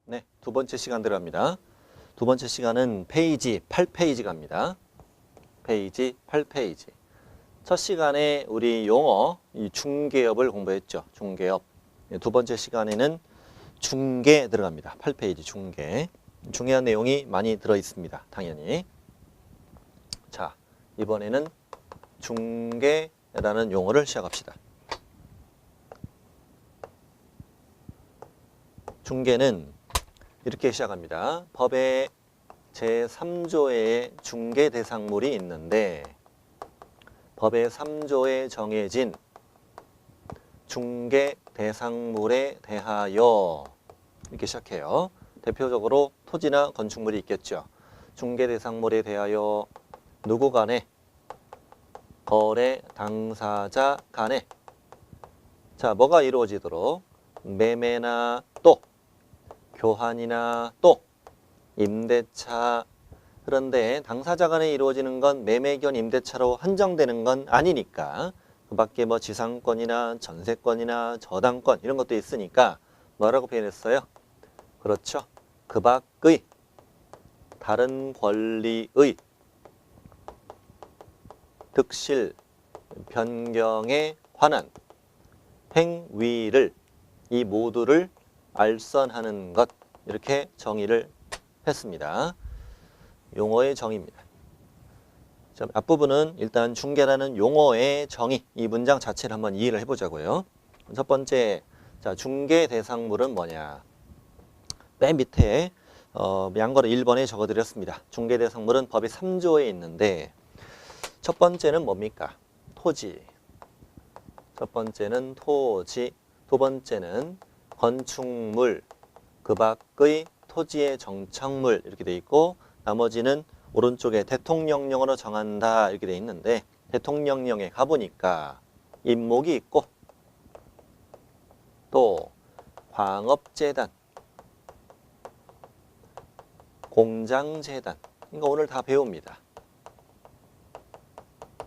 네, 두 번째 시간 들어갑니다. 두 번째 시간은 페이지 8페이지 갑니다. 페이지 8페이지. 첫 시간에 우리 용어 이 중개업을 공부했죠. 중개업. 두 번째 시간에는 중개 들어갑니다. 8페이지 중개. 중요한 내용이 많이 들어 있습니다. 당연히. 자, 이번에는 중개라는 용어를 시작합시다. 중개는 이렇게 시작합니다. 법의 제3조에 중개 대상물이 있는데 법의 3조에 정해진 중개 대상물에 대하여 이렇게 시작해요. 대표적으로 토지나 건축물이 있겠죠. 중개 대상물에 대하여 누구 간에 거래 당사자 간에 자 뭐가 이루어지도록 매매나 또 교환이나 또 임대차 그런데 당사자 간에 이루어지는 건 매매견 임대차로 한정되는 건 아니니까 그 밖에 뭐 지상권이나 전세권이나 저당권 이런 것도 있으니까 뭐라고 표현했어요? 그렇죠. 그 밖의 다른 권리의 득실 변경에 관한 행위를 이 모두를 알선하는 것 이렇게 정의를 했습니다. 용어의 정의입니다. 자, 앞부분은 일단 중개라는 용어의 정의 이 문장 자체를 한번 이해를 해보자고요. 첫 번째 자 중개 대상물은 뭐냐 맨 밑에 양거를 1번에 적어드렸습니다. 중개 대상물은 법이 3조에 있는데 첫 번째는 뭡니까? 토지. 첫 번째는 토지. 두 번째는 건축물. 그 밖의 토지의 정착물 이렇게 돼 있고 나머지는 오른쪽에 대통령령으로 정한다 이렇게 돼 있는데 대통령령에 가보니까 임목이 있고 또 광업재단, 공장재단 이거 오늘 다 배웁니다.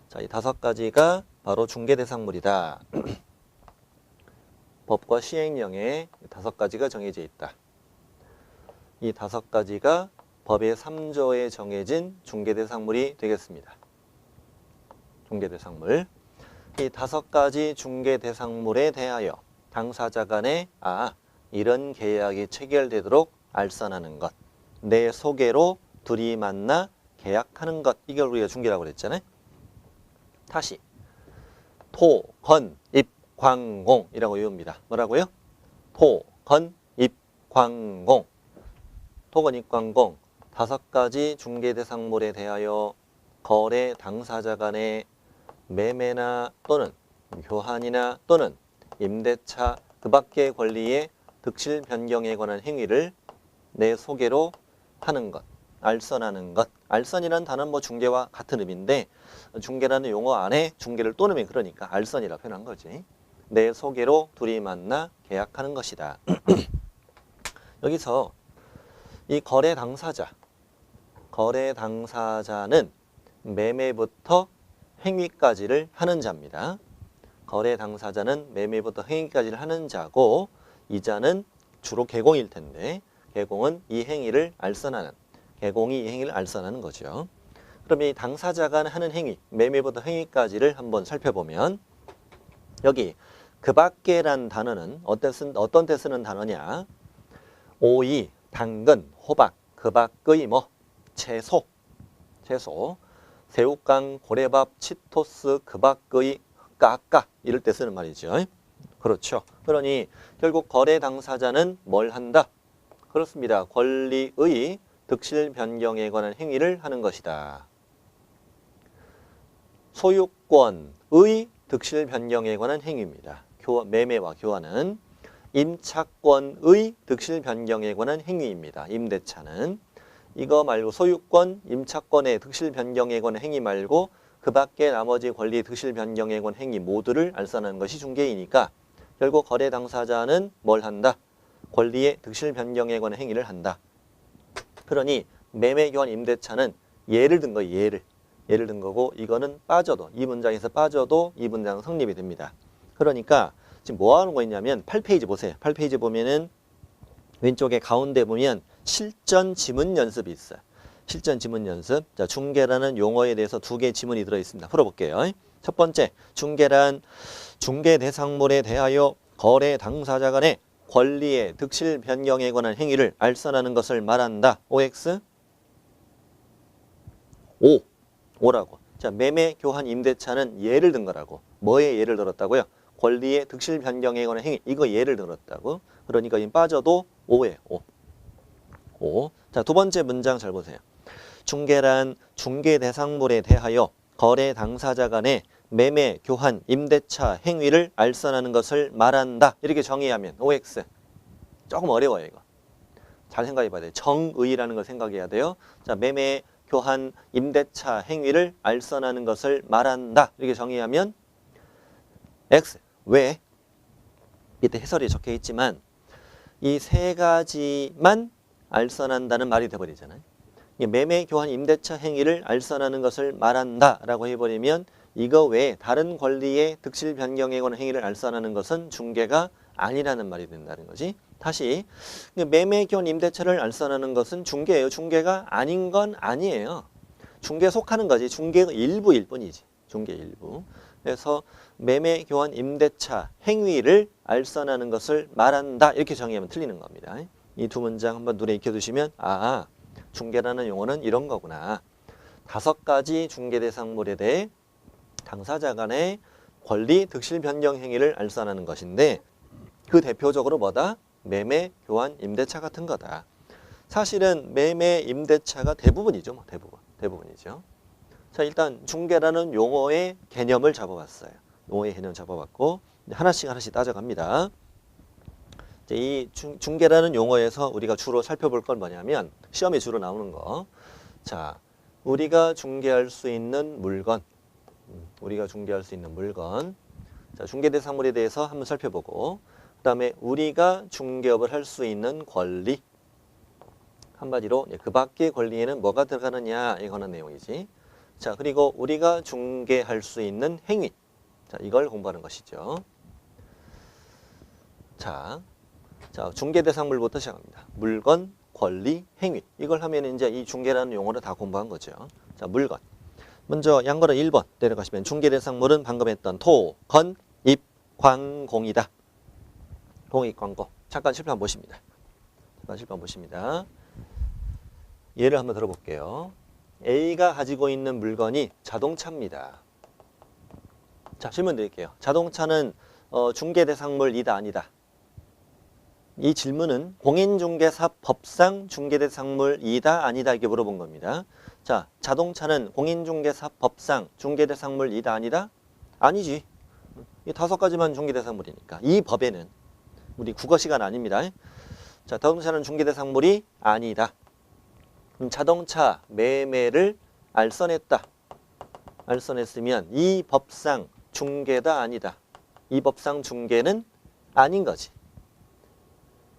자, 이 5가지가 바로 중개대상물이다. 법과 시행령에 5가지가 정해져 있다. 이 5가지가 법의 3조에 정해진 중개대상물이 되겠습니다. 중개대상물. 이 5가지 중개대상물에 대하여 당사자 간에 이런 계약이 체결되도록 알선하는 것. 내 소개로 둘이 만나 계약하는 것. 이걸 우리가 중개라고 그랬잖아요. 다시 토, 건, 입, 광공 이라고 외웁니다. 뭐라고요? 토, 건, 입, 광공. 토, 건, 입, 광공 5가지 중개대상물에 대하여 거래 당사자 간의 매매나 또는 교환이나 또는 임대차 그 밖의 권리의 득실 변경에 관한 행위를 내 소개로 하는 것. 알선하는 것. 알선이라는 단어는 뭐 중개와 같은 의미인데 중개라는 용어 안에 중개를 또 넣으면 그러니까 알선이라고 표현한 거지. 내 소개로 둘이 만나 계약하는 것이다. 여기서 이 거래 당사자는 매매부터 행위까지를 하는 자입니다. 거래 당사자는 매매부터 행위까지를 하는 자고 이자는 주로 개공일 텐데 개공은 이 행위를 알선하는 개공이 이 행위를 알선하는 거죠. 그럼 이 당사자가 하는 행위, 매매부터 행위까지를 한번 살펴보면 여기 그 밖에란 단어는 어떤 때 쓰는 단어냐? 오이, 당근, 호박, 그 밖의 뭐 채소, 새우깡, 고래밥, 치토스, 그 밖의 까까 이럴 때 쓰는 말이죠. 그렇죠. 그러니 결국 거래 당사자는 뭘 한다? 그렇습니다. 권리의 득실 변경에 관한 행위를 하는 것이다. 소유권의 득실 변경에 관한 행위입니다. 매매와 교환은 임차권의 득실 변경에 관한 행위입니다. 임대차는 이거 말고 소유권, 임차권의 득실 변경에 관한 행위 말고 그 밖에 나머지 권리 득실 변경에 관한 행위 모두를 알선하는 것이 중개이니까 결국 거래 당사자는 뭘 한다? 권리의 득실 변경에 관한 행위를 한다. 그러니 매매, 교환, 임대차는 예를 든 거예요. 예를 든 거고 이거는 빠져도 이 문장에서 빠져도 이 문장은 성립이 됩니다. 그러니까 지금 뭐 하는 거 있냐면 8페이지 보세요. 8페이지 보면은 왼쪽에 가운데 보면 실전 지문 연습이 있어요. 실전 지문 연습. 자, 중개라는 용어에 대해서 두 개의 지문이 들어있습니다. 풀어볼게요. 첫 번째, 중개란 중개 대상물에 대하여 거래 당사자 간의 권리의 득실 변경에 관한 행위를 알선하는 것을 말한다. OX? 오라고. 자, 매매, 교환, 임대차는 예를 든 거라고. 뭐에 예를 들었다고요? 권리의 득실 변경에 관한 행위. 이거 예를 들었다고. 그러니까 이 빠져도 오예요. 오. 자, 두 번째 문장 잘 보세요. 중개란 중개 대상물에 대하여 거래 당사자 간의 매매, 교환, 임대차 행위를 알선하는 것을 말한다. 이렇게 정의하면 OX. 조금 어려워요, 이거. 잘 생각해 봐야 돼요. 정의라는 걸 생각해야 돼요. 자, 매매, 교환, 임대차 행위를 알선하는 것을 말한다. 이렇게 정의하면 X. 왜? 밑에 해설이 적혀 있지만 이 세 가지만 알선한다는 말이 돼버리잖아요. 매매, 교환, 임대차 행위를 알선하는 것을 말한다 라고 해버리면 이거 외에 다른 권리의 득실 변경에 관한 행위를 알선하는 것은 중개가 아니라는 말이 된다는 거지. 다시 매매, 교환, 임대차를 알선하는 것은 중개예요. 중개가 아닌 건 아니에요. 중개에 속하는 거지. 중개가 일부일 뿐이지. 중개 일부. 그래서 매매, 교환, 임대차 행위를 알선하는 것을 말한다. 이렇게 정의하면 틀리는 겁니다. 이 두 문장 한번 눈에 익혀두시면 아, 중개라는 용어는 이런 거구나. 5가지 중개 대상물에 대해 당사자 간의 권리 득실 변경 행위를 알선하는 것인데 그 대표적으로 뭐다? 매매, 교환, 임대차 같은 거다. 사실은 매매, 임대차가 대부분이죠. 뭐 대부분이죠. 자, 일단 중개라는 용어의 개념을 잡아봤어요. 용어의 개념 잡아봤고 하나씩 따져갑니다. 이제 이 중개라는 용어에서 우리가 주로 살펴볼 건 뭐냐면 시험에 주로 나오는 거. 자, 우리가 중개할 수 있는 물건. 자, 중개 대상물에 대해서 한번 살펴보고 그다음에 우리가 중개업을 할 수 있는 권리. 한마디로 그 밖의 권리에는 뭐가 들어가느냐 이거는 내용이지. 자, 그리고 우리가 중개할 수 있는 행위. 자, 이걸 공부하는 것이죠. 자, 중개 대상물부터 시작합니다. 물건, 권리, 행위. 이걸 하면 이제 이 중개라는 용어를 다 공부한 거죠. 자, 물건. 먼저 양거는 1번 내려가시면 중개 대상물은 방금 했던 토, 건, 입, 광, 공이다. 공익, 광고. 잠깐 실판 보십니다. 예를 한번 들어볼게요. A가 가지고 있는 물건이 자동차입니다. 자, 질문 드릴게요. 자동차는 중개 대상물이다 아니다? 이 질문은 공인중개사법상 중개대상물이다 아니다 이렇게 물어본 겁니다. 자, 자동차는 공인중개사법상 중개대상물이다 아니다? 아니지. 이 5가지만 중개대상물이니까. 이 법에는 우리 국어 시간 아닙니다. 자, 자동차는 중개대상물이 아니다. 자동차 매매를 알선했으면 이 법상 중개다 아니다. 이 법상 중개는 아닌 거지.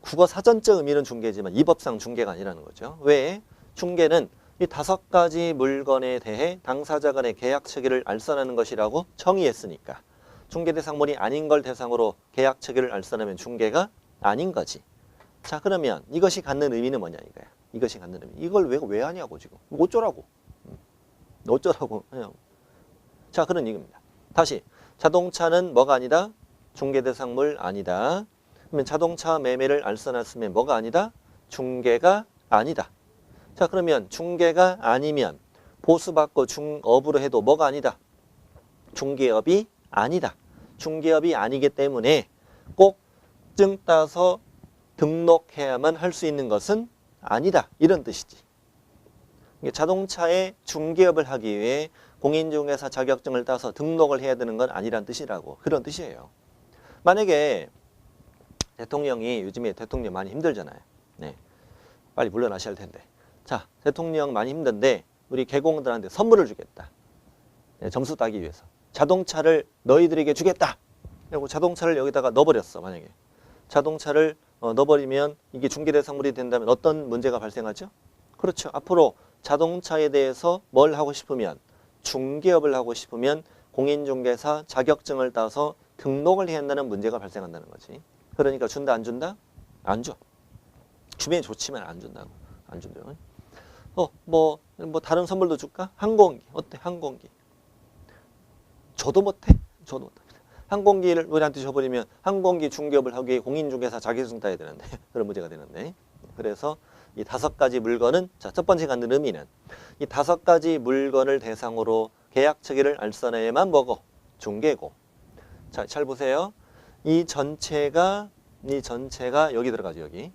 국어 사전적 의미는 중개지만 이 법상 중개가 아니라는 거죠. 왜? 중개는 이 5가지 물건에 대해 당사자 간의 계약 체계를 알선하는 것이라고 정의했으니까 중개 대상물이 아닌 걸 대상으로 계약 체계를 알선하면 중개가 아닌 거지. 자, 그러면 이것이 갖는 의미는 뭐냐 이거야. 이것이 갖는 의미. 이걸 왜 하냐고 지금. 어쩌라고. 자, 그런 얘기입니다. 다시 자동차는 뭐가 아니다? 중개 대상물 아니다. 그러면 자동차 매매를 알선했으면 뭐가 아니다? 중개가 아니다. 자, 그러면 중개가 아니면 보수받고 중업으로 해도 뭐가 아니다? 중개업이 아니다. 중개업이 아니기 때문에 꼭 증 따서 등록해야만 할 수 있는 것은 아니다. 이런 뜻이지. 자동차의 중개업을 하기 위해 공인중개사 자격증을 따서 등록을 해야 되는 건 아니란 뜻이라고. 그런 뜻이에요. 만약에 대통령이 요즘에 대통령 많이 힘들잖아요. 네, 빨리 물러나셔야 할 텐데. 자, 대통령 많이 힘든데 우리 개공들한테 선물을 주겠다. 네, 점수 따기 위해서. 자동차를 너희들에게 주겠다. 그리고 자동차를 여기다가 넣어버렸어. 만약에. 자동차를 넣어버리면 이게 중개대상물이 된다면 어떤 문제가 발생하죠? 그렇죠. 앞으로 자동차에 대해서 뭘 하고 싶으면 중개업을 하고 싶으면 공인중개사 자격증을 따서 등록을 해야 한다는 문제가 발생한다는 거지. 그러니까 준다 안 준다? 안 줘. 주변에 좋지만 안 준다고. 안 준대요. 뭐 다른 선물도 줄까? 항공기. 어때? 항공기. 줘도 못해? 줘도 못해. 항공기를 우리한테 줘버리면 항공기 중개업을 하기 위해 공인중개사 자격증 따야 되는데 그런 문제가 되는데 그래서 이 5가지 물건은 자, 첫 번째 갖는 의미는 이 5가지 물건을 대상으로 계약 체계를 알선해야만 뭐고? 중개고. 자, 잘 보세요. 이 전체가 여기 들어가죠. 여기.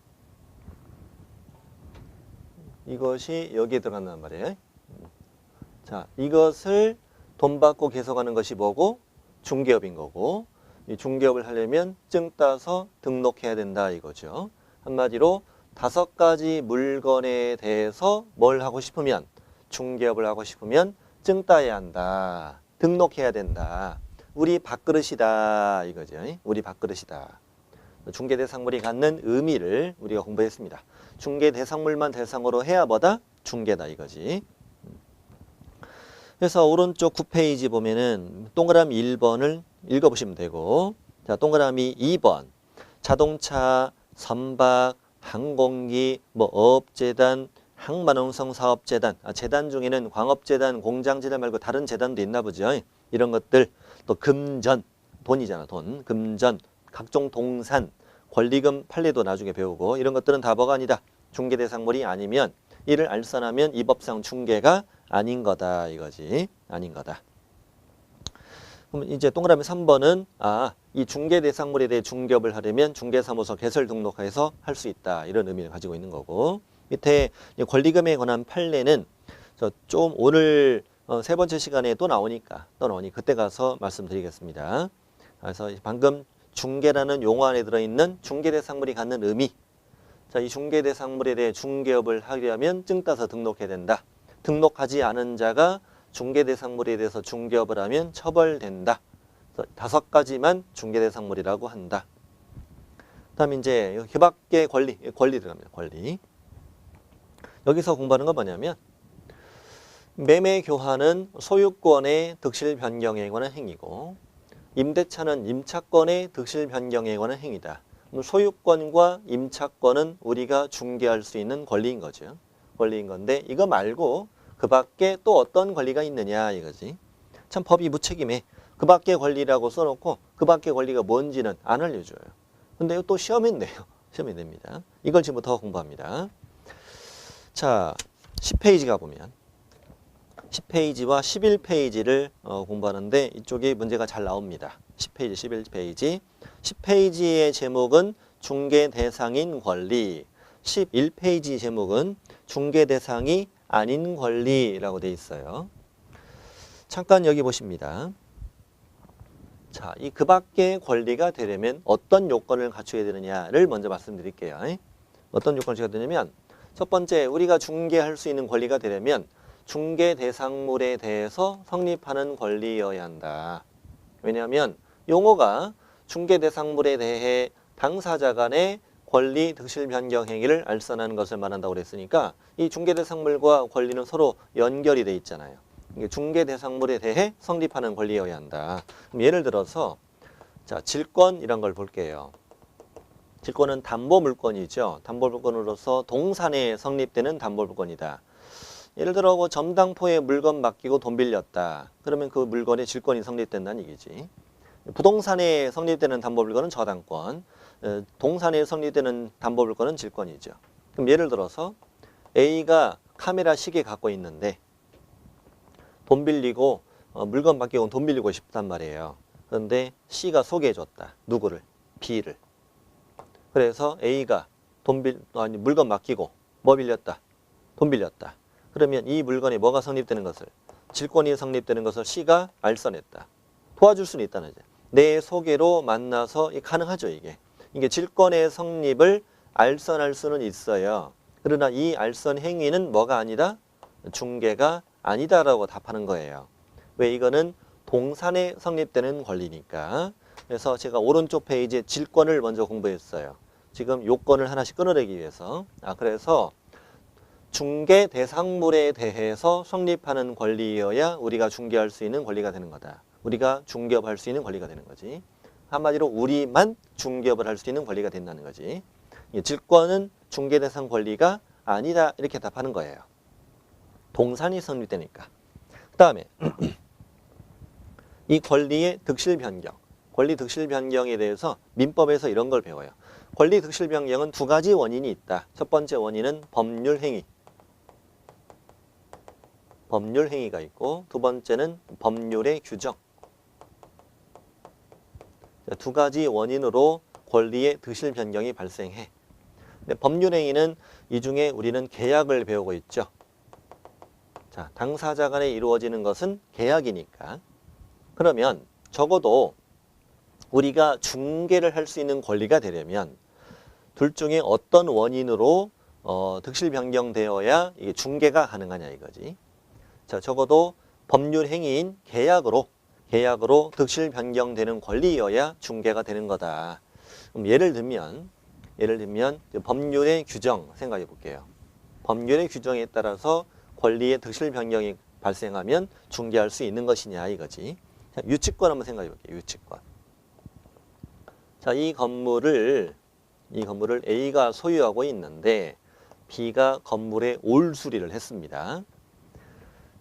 이것이 여기에 들어간단 말이에요. 자, 이것을 돈 받고 계속하는 것이 뭐고? 중개업인 거고 이 중개업을 하려면 증 따서 등록해야 된다 이거죠. 한마디로 5가지 물건에 대해서 뭘 하고 싶으면 중개업을 하고 싶으면 증 따야 한다. 등록해야 된다. 우리 밥그릇이다 이거죠. 우리 밥그릇이다. 중개대상물이 갖는 의미를 우리가 공부했습니다. 중개대상물만 대상으로 해야 뭐다? 중개다 이거지. 그래서 오른쪽 9페이지 보면은 동그라미 1번을 읽어보시면 되고 자 동그라미 2번 자동차, 선박, 항공기, 뭐 어업재단, 항만원성 사업재단 재단 중에는 광업재단, 공장재단 말고 다른 재단도 있나 보죠. 이런 것들 또 금전, 돈이잖아 돈, 금전, 각종 동산, 권리금 판례도 나중에 배우고 이런 것들은 다 뭐가 아니다. 중개대상물이 아니면 이를 알선하면 이 법상 중개가 아닌 거다 이거지. 아닌 거다. 그럼 이제 동그라미 3번은 이 중개대상물에 대해 중개업을 하려면 중개사무소 개설 등록해서 할 수 있다. 이런 의미를 가지고 있는 거고 밑에 권리금에 관한 판례는 좀 오늘 3번째 시간에 또 나오니 그때 가서 말씀드리겠습니다. 그래서 방금 중개라는 용어 안에 들어있는 중개대상물이 갖는 의미 자, 이 중개대상물에 대해 중개업을 하려면 증 따서 등록해야 된다. 등록하지 않은 자가 중개대상물에 대해서 중개업을 하면 처벌된다. 5가지만 중개대상물이라고 한다. 그 다음에 이제 그 밖에 권리 들어갑니다. 권리. 여기서 공부하는 건 뭐냐면 매매 교환은 소유권의 득실 변경에 관한 행위고 임대차는 임차권의 득실 변경에 관한 행위다. 소유권과 임차권은 우리가 중개할 수 있는 권리인 거죠. 권리인 건데 이거 말고 그 밖에 또 어떤 권리가 있느냐 이거지. 참 법이 무책임해. 그 밖에 권리라고 써놓고 그 밖에 권리가 뭔지는 안 알려줘요. 근데 이거 또 시험에 내요. 시험에 냅니다. 이걸 지금부터 공부합니다. 자, 10페이지 가보면 10페이지와 11페이지를 공부하는데 이쪽에 문제가 잘 나옵니다. 10페이지, 11페이지. 10페이지의 제목은 중개 대상인 권리. 11페이지 제목은 중개 대상이 아닌 권리라고 되어 있어요. 잠깐 여기 보십니다. 자, 이 그 밖의 권리가 되려면 어떤 요건을 갖춰야 되느냐를 먼저 말씀드릴게요. 어떤 요건을 갖춰야 되냐면 첫 번째, 우리가 중개할 수 있는 권리가 되려면 중개 대상물에 대해서 성립하는 권리여야 한다. 왜냐하면 용어가 중개 대상물에 대해 당사자 간의 권리 득실 변경 행위를 알선하는 것을 말한다고 그랬으니까 이 중개 대상물과 권리는 서로 연결이 돼 있잖아요. 중개 대상물에 대해 성립하는 권리여야 한다. 그럼 예를 들어서 자, 질권 이런 걸 볼게요. 질권은 담보물권이죠. 담보물권으로서 동산에 성립되는 담보물권이다. 예를 들어 뭐 점당포에 물건 맡기고 돈 빌렸다. 그러면 그 물건에 질권이 성립된다는 얘기지. 부동산에 성립되는 담보물건은 저당권, 동산에 성립되는 담보물건은 질권이죠. 그럼 예를 들어서 A가 카메라 시계 갖고 있는데 돈 빌리고 물건 맡기고 돈 빌리고 싶단 말이에요. 그런데 C가 소개해줬다. 누구를? B를. 그래서 A가 물건 맡기고 뭐 빌렸다? 돈 빌렸다. 그러면 이 물건에 뭐가 성립되는 것을? 질권이 성립되는 것을 C가 알선했다. 도와줄 수는 있다는 거죠. 내 소개로 만나서 가능하죠, 이게. 이게 질권의 성립을 알선할 수는 있어요. 그러나 이 알선 행위는 뭐가 아니다? 중개가 아니다라고 답하는 거예요. 왜? 이거는 동산에 성립되는 권리니까. 그래서 제가 오른쪽 페이지에 질권을 먼저 공부했어요. 지금 요건을 하나씩 끊어내기 위해서. 그래서 중개 대상물에 대해서 성립하는 권리여야 우리가 중개할 수 있는 권리가 되는 거다. 우리가 중개업할 수 있는 권리가 되는 거지. 한마디로 우리만 중개업을 할 수 있는 권리가 된다는 거지. 질권은 중개 대상 권리가 아니다. 이렇게 답하는 거예요. 동산이 성립되니까. 그 다음에 이 권리의 득실 변경. 권리 득실 변경에 대해서 민법에서 이런 걸 배워요. 권리 득실 변경은 두 가지 원인이 있다. 첫 번째 원인은 법률 행위. 법률 행위가 있고 두 번째는 법률의 규정. 두 가지 원인으로 권리의 득실 변경이 발생해. 근데 법률 행위는 이 중에 우리는 계약을 배우고 있죠. 자, 당사자 간에 이루어지는 것은 계약이니까. 그러면 적어도 우리가 중개를 할 수 있는 권리가 되려면 둘 중에 어떤 원인으로 득실 변경되어야 이게 중개가 가능하냐 이거지. 자, 적어도 법률 행위인 계약으로 득실 변경되는 권리여야 중개가 되는 거다. 그럼 예를 들면 법률의 규정 생각해 볼게요. 법률의 규정에 따라서 권리의 득실 변경이 발생하면 중개할 수 있는 것이냐 이거지. 자, 유치권 한번 생각해 볼게요. 유치권. 자, 이 건물을 A가 소유하고 있는데 B가 건물에 올 수리를 했습니다.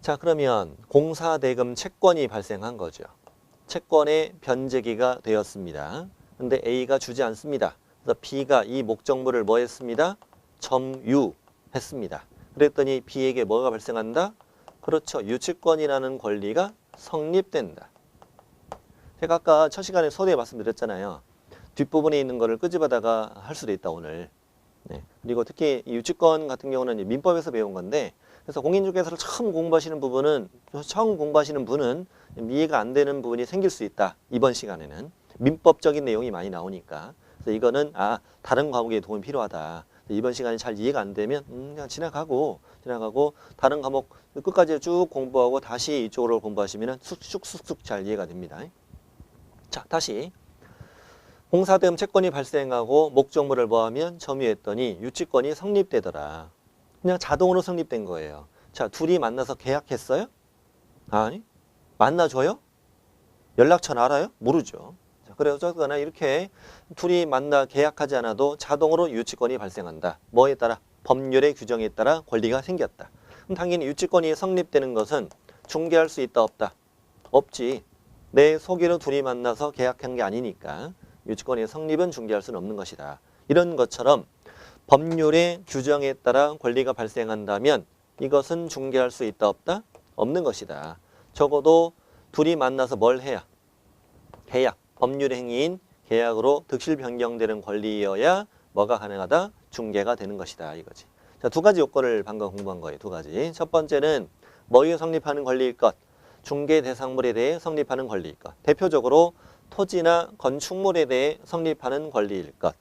자, 그러면 공사대금 채권이 발생한 거죠. 채권의 변제기가 되었습니다. 근데 A가 주지 않습니다. 그래서 B가 이 목적물을 뭐 했습니다? 점유했습니다. 그랬더니 B에게 뭐가 발생한다? 그렇죠. 유치권이라는 권리가 성립된다. 제가 아까 첫 시간에 서두에 말씀드렸잖아요. 뒷부분에 있는 거를 끄집어다가 할 수도 있다 오늘. 네. 그리고 특히 이 유치권 같은 경우는 민법에서 배운 건데, 그래서 공인중개사를 처음 공부하시는 분은 이해가 안 되는 부분이 생길 수 있다. 이번 시간에는 민법적인 내용이 많이 나오니까. 그래서 이거는 다른 과목에 도움이 필요하다. 이번 시간에 잘 이해가 안 되면 그냥 지나가고 다른 과목 끝까지 쭉 공부하고 다시 이쪽으로 공부하시면 쑥쑥쑥 잘 이해가 됩니다. 자, 다시 공사대금 채권이 발생하고 목적물을 뭐하면 점유했더니 유치권이 성립되더라. 그냥 자동으로 성립된 거예요. 자, 둘이 만나서 계약했어요? 아니. 만나줘요? 연락처는 알아요? 모르죠. 자, 그래서 어쨌거나 이렇게 둘이 만나 계약하지 않아도 자동으로 유치권이 발생한다. 뭐에 따라? 법률의 규정에 따라 권리가 생겼다. 그럼 당연히 유치권이 성립되는 것은 중개할 수 있다 없다? 없지. 내 소개로 둘이 만나서 계약한 게 아니니까 유치권의 성립은 중개할 수는 없는 것이다. 이런 것처럼 법률의 규정에 따라 권리가 발생한다면 이것은 중개할 수 있다 없다? 없는 것이다. 적어도 둘이 만나서 뭘 해야? 계약, 법률 행위인 계약으로 득실 변경되는 권리여야 뭐가 가능하다? 중개가 되는 것이다 이거지. 자, 두 가지 요건을 방금 공부한 거예요. 두 가지. 첫 번째는 뭐에 성립하는 권리일 것? 중개 대상물에 대해 성립하는 권리일 것. 대표적으로 토지나 건축물에 대해 성립하는 권리일 것.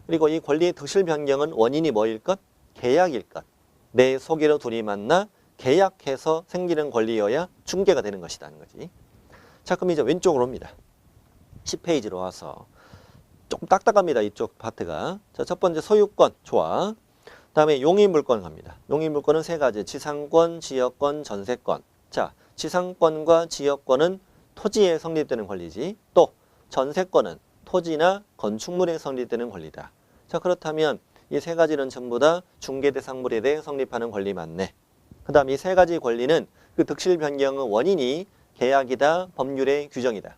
그리고 이 권리의 득실 변경은 원인이 뭐일 것? 계약일 것. 내 소개로 둘이 만나 계약해서 생기는 권리여야 중개가 되는 것이라는 거지. 자, 그럼 이제 왼쪽으로 옵니다. 10페이지로 와서 조금 딱딱합니다. 이쪽 파트가. 자, 첫 번째 소유권. 좋아. 다음에 용의물권 갑니다. 용의물권은 세 가지. 지상권, 지역권, 전세권. 자, 지상권과 지역권은 토지에 성립되는 권리지. 또 전세권은 토지나 건축물에 성립되는 권리다. 자, 그렇다면 이 세 가지는 전부 다 중개대상물에 대해 성립하는 권리 맞네. 그 다음 이 세 가지 권리는 그 득실 변경의 원인이 계약이다, 법률의 규정이다.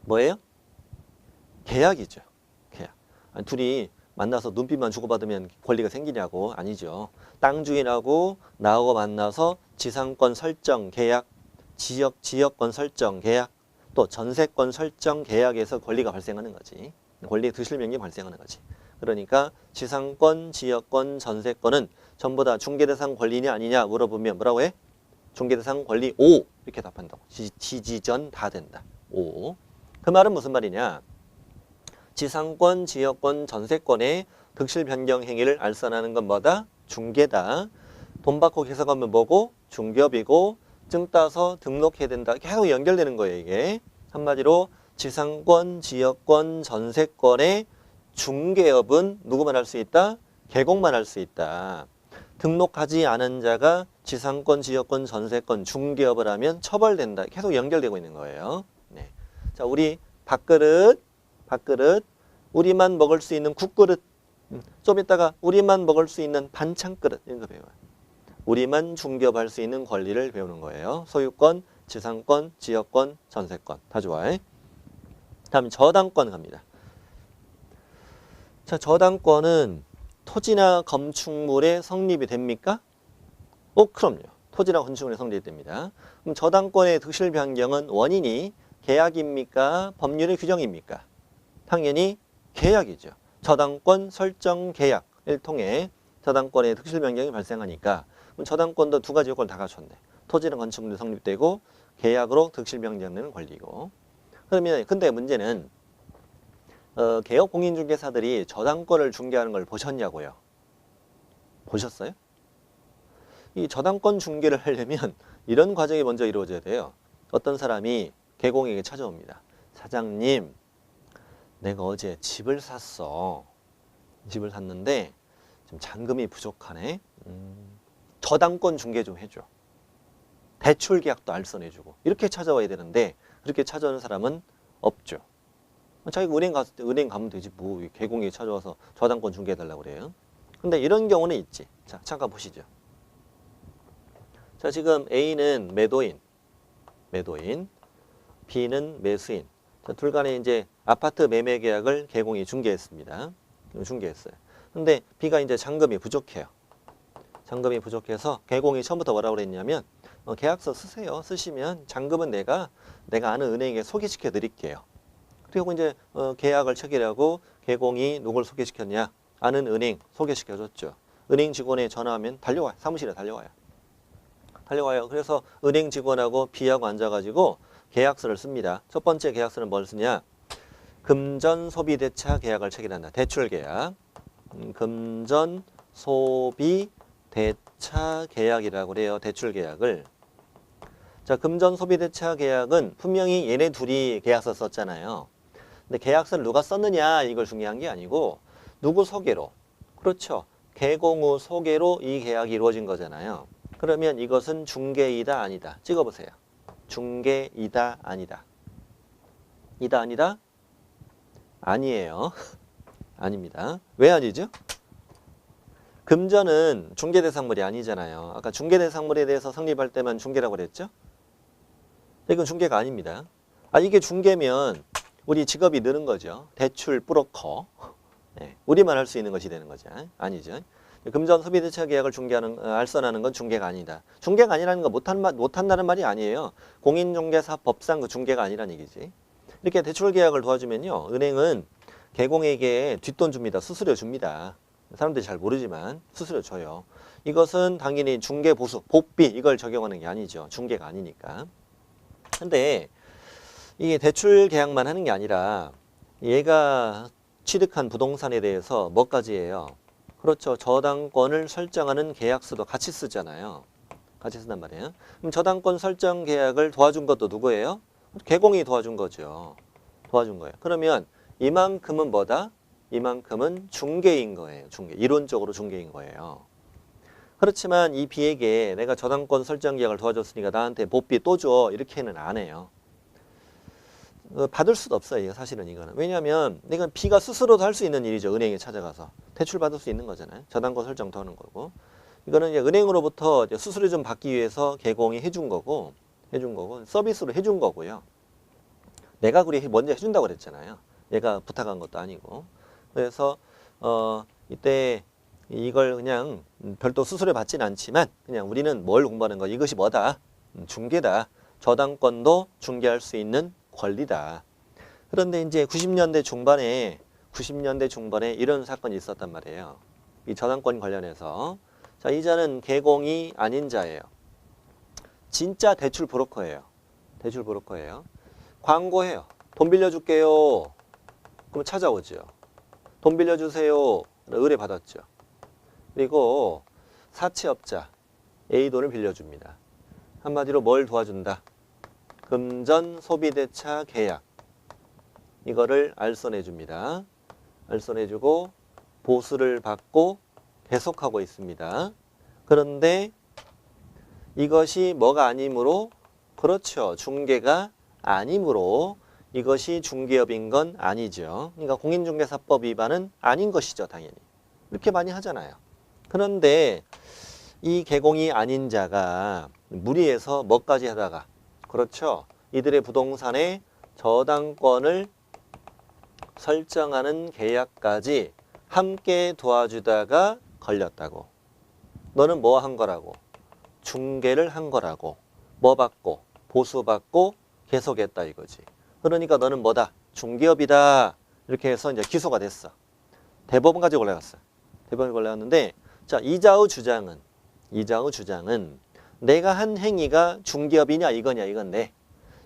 뭐예요? 계약이죠. 계약. 아니, 둘이 만나서 눈빛만 주고받으면 권리가 생기냐고. 아니죠. 땅 주인하고 나하고 만나서 지상권 설정 계약, 지역권 설정 계약, 또 전세권 설정 계약에서 권리가 발생하는 거지. 권리의 득실 변경이 발생하는 거지. 그러니까 지상권, 지역권, 전세권은 전부 다 중개대상 권리냐 아니냐 물어보면 뭐라고 해? 중개대상 권리 O 이렇게 답한다고. 지지전 다 된다. O. 그 말은 무슨 말이냐? 지상권, 지역권, 전세권의 득실 변경 행위를 알선하는 건 뭐다? 중개다. 돈 받고 계약하면 뭐고? 중개업이고 증 따서 등록해야 된다. 계속 연결되는 거예요, 이게. 한마디로 지상권, 지역권, 전세권의 중개업은 누구만 할 수 있다? 개공만 할 수 있다. 등록하지 않은 자가 지상권, 지역권, 전세권, 중개업을 하면 처벌된다. 계속 연결되고 있는 거예요. 네. 자, 우리 밥그릇, 우리만 먹을 수 있는 국그릇, 좀 이따가 우리만 먹을 수 있는 반찬 그릇 이런 거 배워요. 우리만 중개업할 수 있는 권리를 배우는 거예요. 소유권, 지상권, 지역권, 전세권 다 좋아해. 다음 저당권 갑니다. 자, 저당권은 토지나 건축물에 성립이 됩니까? 그럼요. 토지나 건축물에 성립이 됩니다. 그럼 저당권의 득실 변경은 원인이 계약입니까? 법률의 규정입니까? 당연히 계약이죠. 저당권 설정 계약을 통해 저당권의 득실 변경이 발생하니까 그럼 저당권도 두 가지 요건을 다 갖췄네. 토지나 건축물이 성립되고 계약으로 득실 변경되는 권리고. 그러면 근데 문제는 개업 공인중개사들이 저당권을 중개하는 걸 보셨냐고요? 보셨어요? 이 저당권 중개를 하려면 이런 과정이 먼저 이루어져야 돼요. 어떤 사람이 개공에게 찾아옵니다. 사장님, 내가 어제 집을 샀어. 집을 샀는데 좀 잔금이 부족하네. 저당권 중개 좀 해줘. 대출 계약도 알선해주고. 이렇게 찾아와야 되는데 그렇게 찾아오는 사람은 없죠. 자기가 은행 갔을 때 은행 가면 되지 뭐 개공에게 찾아와서 저당권 중개해달라고 그래요. 근데 이런 경우는 있지. 자, 잠깐 보시죠. 자, 지금 A는 매도인, B는 매수인. 자, 둘 간에 이제 아파트 매매 계약을 개공이 중개했습니다. 중개했어요. 근데 B가 이제 잔금이 부족해요. 잔금이 부족해서 개공이 처음부터 뭐라고 그랬냐면 계약서 쓰세요. 쓰시면 잔금은 내가 아는 은행에 소개시켜 드릴게요. 그리고 이제 계약을 체결하고 개공이 누굴 소개시켰냐? 아는 은행 소개시켜 줬죠. 은행 직원에 전화하면 달려와요. 사무실에 달려와요. 그래서 은행 직원하고 B하고 앉아가지고 계약서를 씁니다. 첫 번째 계약서는 뭘 쓰냐? 금전 소비 대차 계약을 체결한다. 대출 계약. 금전 소비 대차 계약이라고 그래요. 대출 계약을. 자, 금전 소비 대차 계약은 분명히 얘네 둘이 계약서 썼잖아요. 근데 계약서를 누가 썼느냐 이걸 중요한 게 아니고 누구 소개로. 그렇죠. 개공우 소개로 이 계약이 이루어진 거잖아요. 그러면 이것은 중개이다 아니다. 찍어보세요. 중개이다 아니다. 이다 아니다? 아니에요. 아닙니다. 왜 아니죠? 금전은 중개대상물이 아니잖아요. 아까 중개대상물에 대해서 성립할 때만 중개라고 그랬죠? 이건 중개가 아닙니다. 이게 중개면 우리 직업이 느는 거죠. 대출 브로커. 네, 우리만 할 수 있는 것이 되는 거죠. 아니죠. 금전 소비대차 계약을 알선하는 건 중개가 아니다. 중개가 아니라는 건 못한다는 말이 아니에요. 공인중개사법상 그 중개가 아니라는 얘기지. 이렇게 대출 계약을 도와주면요. 은행은 개공에게 뒷돈 줍니다. 수수료 줍니다. 사람들이 잘 모르지만 수수료 줘요. 이것은 당연히 중개보수, 복비 이걸 적용하는 게 아니죠. 중개가 아니니까. 근데 이게 대출 계약만 하는 게 아니라 얘가 취득한 부동산에 대해서 뭐까지 해요? 그렇죠. 저당권을 설정하는 계약서도 같이 쓰잖아요. 같이 쓴단 말이에요. 그럼 저당권 설정 계약을 도와준 것도 누구예요? 개공이 도와준 거죠. 도와준 거예요. 그러면 이만큼은 뭐다? 이만큼은 중개인 거예요. 중개. 이론적으로 중개인 거예요. 그렇지만 이 B에게 내가 저당권 설정 계약을 도와줬으니까 나한테 복비 또 줘. 이렇게는 안 해요. 받을 수도 없어요. 사실은 이거는. 왜냐하면 이건 B가 스스로도 할 수 있는 일이죠. 은행에 찾아가서. 대출 받을 수 있는 거잖아요. 저당권 설정도 하는 거고. 이거는 이제 은행으로부터 이제 수수료 좀 받기 위해서 개공이 해준 거고 서비스로 해준 거고요. 내가 그리 먼저 해준다고 그랬잖아요. 얘가 부탁한 것도 아니고. 그래서 이때 이걸 그냥 별도 수수료 받지는 않지만 그냥 우리는 뭘 공부하는 거 이것이 뭐다? 중개다. 저당권도 중개할 수 있는 권리다. 그런데 이제 90년대 중반에 이런 사건이 있었단 말이에요. 이 저당권 관련해서. 자, 이 자는 개공이 아닌 자예요. 진짜 대출 브로커예요. 광고해요. 돈 빌려줄게요. 그럼 찾아오죠. 돈 빌려주세요. 의뢰받았죠. 그리고 사채업자 A 돈을 빌려줍니다. 한마디로 뭘 도와준다? 금전 소비대차 계약. 이거를 알선해 줍니다. 알선해주고 보수를 받고 계속하고 있습니다. 그런데 이것이 뭐가 아니므로 그렇죠. 중개가 아니므로 이것이 중개업인 건 아니죠. 그러니까 공인중개사법 위반은 아닌 것이죠. 당연히. 이렇게 많이 하잖아요. 그런데 이 개공이 아닌 자가 무리해서 뭐까지 하다가 그렇죠. 이들의 부동산의 저당권을 설정하는 계약까지 함께 도와주다가 걸렸다고. 너는 뭐 한 거라고? 중개를 한 거라고. 뭐 받고 보수받고 계속했다 이거지. 그러니까 너는 뭐다? 중개업이다. 이렇게 해서 이제 기소가 됐어. 대법원까지 올라갔어. 대법원에 올라갔는데 자, 이자의 주장은 내가 한 행위가 중개업이냐 이거냐 이건데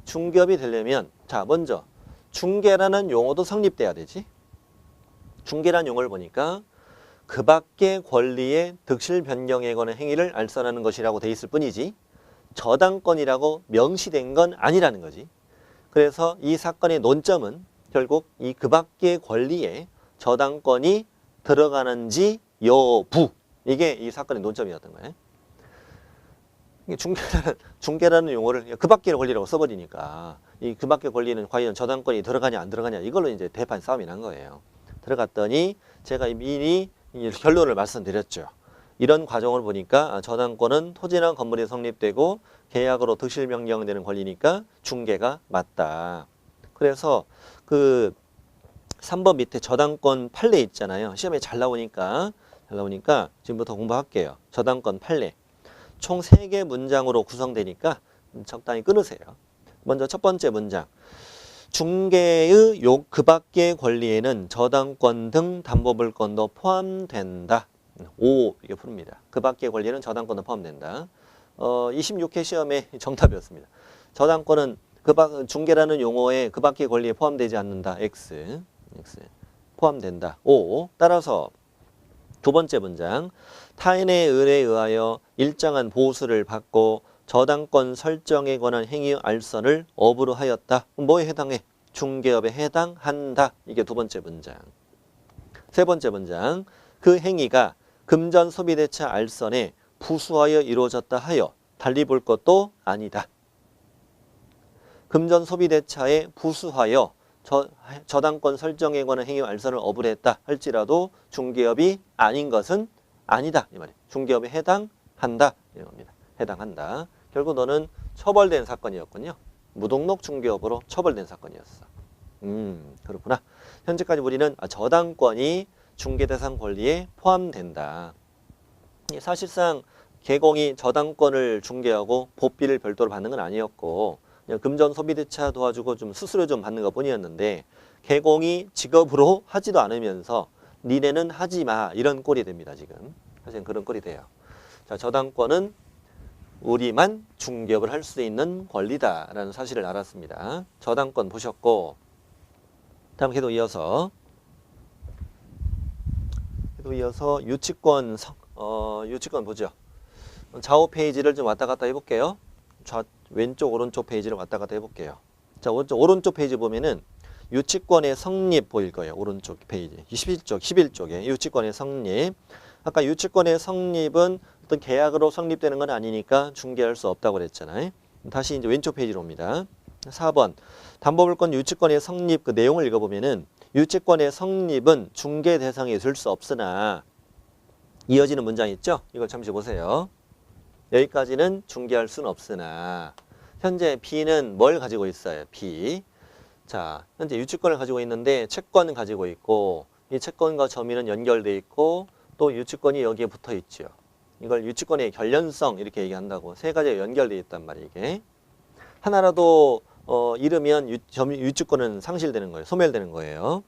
중개업이 되려면 자, 먼저 중개라는 용어도 성립돼야 되지. 중개라는 용어를 보니까 그 밖의 권리의 득실 변경에 관한 행위를 알선하는 것이라고 돼 있을 뿐이지 저당권이라고 명시된 건 아니라는 거지. 그래서 이 사건의 논점은 결국 이 그 밖의 권리에 저당권이 들어가는지 여부, 이게 이 사건의 논점이었던 거예요. 중개라는 용어를 그 밖의 권리라고 써버리니까 이 그 밖의 권리는 과연 저당권이 들어가냐 안 들어가냐 이걸로 이제 대판 싸움이 난 거예요. 들어갔더니 제가 미리 결론을 말씀드렸죠. 이런 과정을 보니까 저당권은 토지나 건물이 성립되고 계약으로 득실 변경되는 권리니까 중개가 맞다. 그래서 그 3번 밑에 저당권 판례 있잖아요. 시험에 잘 나오니까 지금부터 공부할게요. 저당권 판례. 총 3개 문장으로 구성되니까 적당히 끊으세요. 먼저 첫 번째 문장. 중개의 그 밖의 권리에는 저당권 등 담보물권도 포함된다. 5 이렇게 푸릅니다. 그 밖의 권리는 저당권도 포함된다. 26회 시험의 정답이었습니다. 저당권은 중개라는 용어에 그 밖의 권리에 포함되지 않는다. X 포함된다. 5. 따라서 두 번째 문장. 타인의 의뢰에 의하여 일정한 보수를 받고 저당권 설정에 관한 행위 알선을 업으로 하였다. 뭐에 해당해? 중개업에 해당한다. 이게 두 번째 문장. 세 번째 문장. 그 행위가 금전 소비대차 알선에 부수하여 이루어졌다 하여 달리 볼 것도 아니다. 금전 소비대차에 부수하여 저당권 설정에 관한 행위 알선을 업으로 했다 할지라도 중개업이 아닌 것은 아니다. 이 말이에요. 중개업에 해당한다. 이런 겁니다. 해당한다. 결국 너는 처벌된 사건이었군요. 무등록 중개업으로 처벌된 사건이었어. 그렇구나. 현재까지 우리는 저당권이 중개대상 권리에 포함된다. 사실상 개공이 저당권을 중개하고 보비를 별도로 받는 건 아니었고 그냥 금전 소비대차 도와주고 좀 수수료 좀 받는 것 뿐이었는데 개공이 직업으로 하지도 않으면서 니네는 하지 마 이런 꼴이 됩니다. 지금 사실은 그런 꼴이 돼요. 자, 저당권은 우리만 중개업을 할 수 있는 권리다라는 사실을 알았습니다. 저당권 보셨고 다음 계속 이어서 유치권 보죠. 좌우 페이지를 좀 왔다 갔다 해볼게요. 왼쪽 오른쪽 페이지를 왔다 갔다 해볼게요. 자, 오른쪽 페이지 보면은 유치권의 성립 보일 거예요. 오른쪽 페이지 11쪽에 유치권의 성립. 아까 유치권의 성립은 어떤 계약으로 성립되는 건 아니니까 중개할 수 없다고 그랬잖아요. 다시 이제 왼쪽 페이지로 옵니다. 4번 담보물권 유치권의 성립 그 내용을 읽어보면은 유치권의 성립은 중개 대상이 될 수 없으나 이어지는 문장 있죠? 이걸 잠시 보세요. 여기까지는 중개할 수는 없으나 현재 B는 뭘 가지고 있어요? B. 자, 현재 유치권을 가지고 있는데 채권은 가지고 있고 이 채권과 점유는 연결돼 있고 또 유치권이 여기에 붙어 있죠. 이걸 유치권의 결련성 이렇게 얘기한다고. 세 가지가 연결돼 있단 말이에요. 이게. 하나라도 잃으면 유치권은 상실되는 거예요. 소멸되는 거예요.